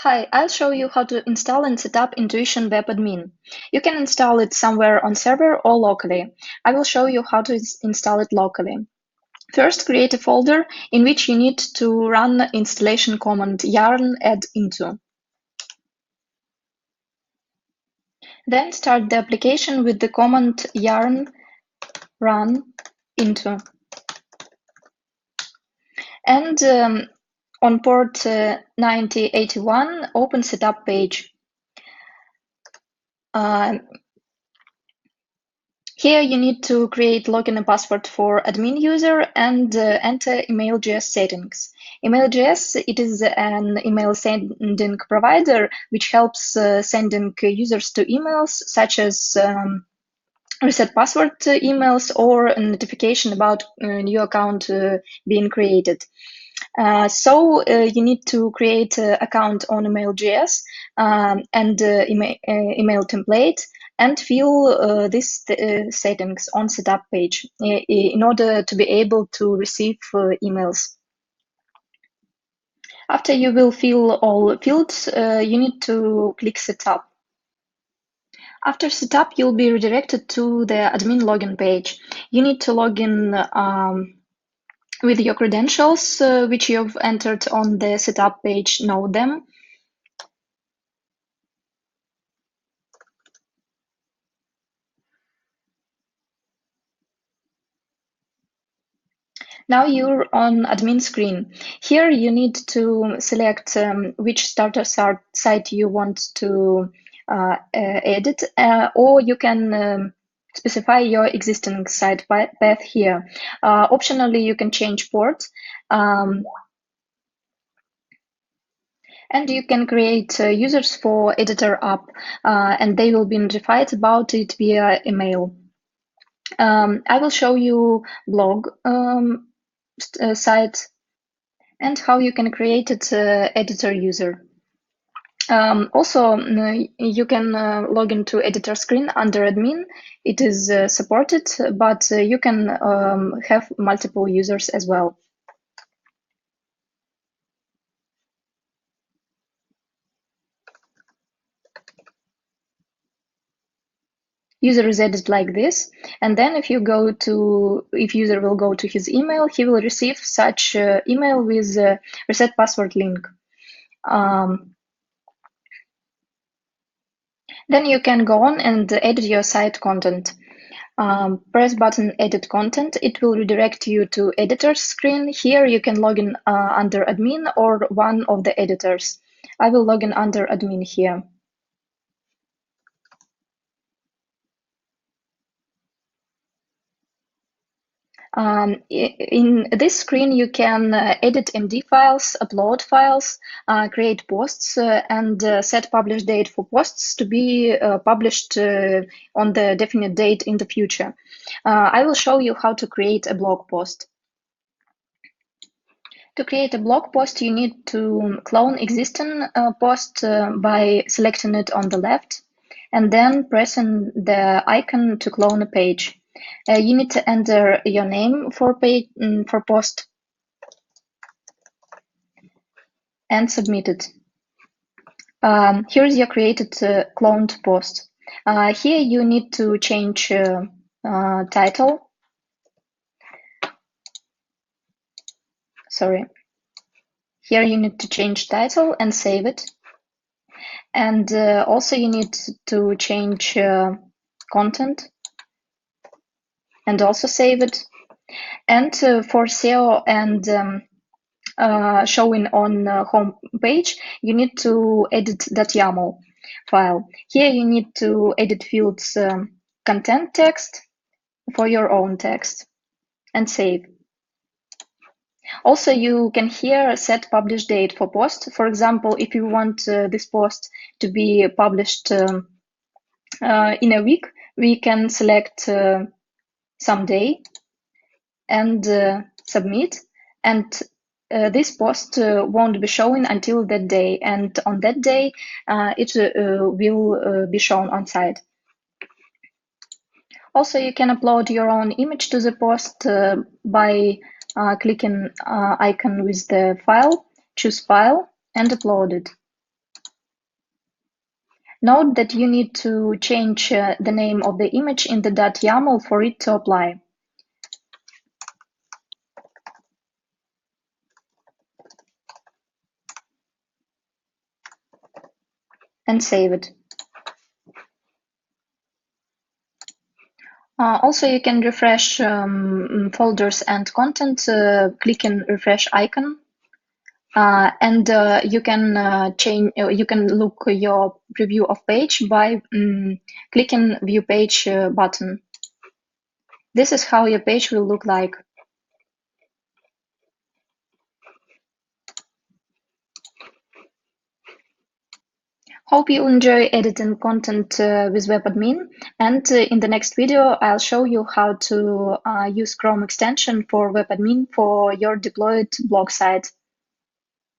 Hi, I'll show you how to install and set up Intuition WebAdmin. You can install it somewhere on server or locally. I will show you how to install it locally. First, create a folder in which you need to run the installation command yarn add into. Then start the application with the command yarn run into. And on port 9081, open setup page. Here you need to create login and password for admin user and enter email.js settings. Email.js, it is an email sending provider which helps sending users to emails such as reset password emails or a notification about a new account being created. So you need to create an account on email.js and email template and fill these settings on setup page in order to be able to receive emails. After you will fill all fields, you need to click setup. After setup, you'll be redirected to the admin login page. You need to log in with your credentials, which you've entered on the setup page, know them. Now you're on admin screen. Here you need to select which starter site you want to edit, or you can specify your existing site path here. Optionally, you can change port. And you can create users for editor app, and they will be notified about it via email. I will show you blog site and how you can create it editor user. Also, you can log into editor screen under admin. It is supported, but you can have multiple users as well. User is added like this, and then if user will go to his email, he will receive such email with reset password link. Then you can go on and edit your site content. Press button edit content. It will redirect you to editor's screen. Here you can log in under admin or one of the editors. I will log in under admin here. In this screen, you can edit MD files, upload files, create posts, and set publish date for posts to be published on the definite date in the future. I will show you how to create a blog post. To create a blog post, you need to clone existing post by selecting it on the left and then pressing the icon to clone a page. You need to enter your name for post and submit it. Here's your created cloned post. Here you need to change title. Sorry. Here you need to change title and save it. And also you need to change content and also save it. And for SEO and showing on home page, you need to edit .yaml file. Here you need to edit fields content text for your own text and save. Also, you can here set publish date for post. For example, if you want this post to be published in a week, we can select some day and submit, and this post won't be showing until that day, and on that day it will be shown on site. Also, you can upload your own image to the post by clicking icon with the file, choose file, and upload it. Note that you need to change the name of the image in the .yaml for it to apply. And save it. Also, you can refresh folders and content, clicking refresh icon. And you can change. You can look your preview of page by clicking View Page button. This is how your page will look like. Hope you enjoy editing content with WebAdmin. And in the next video, I'll show you how to use Chrome extension for WebAdmin for your deployed blog site.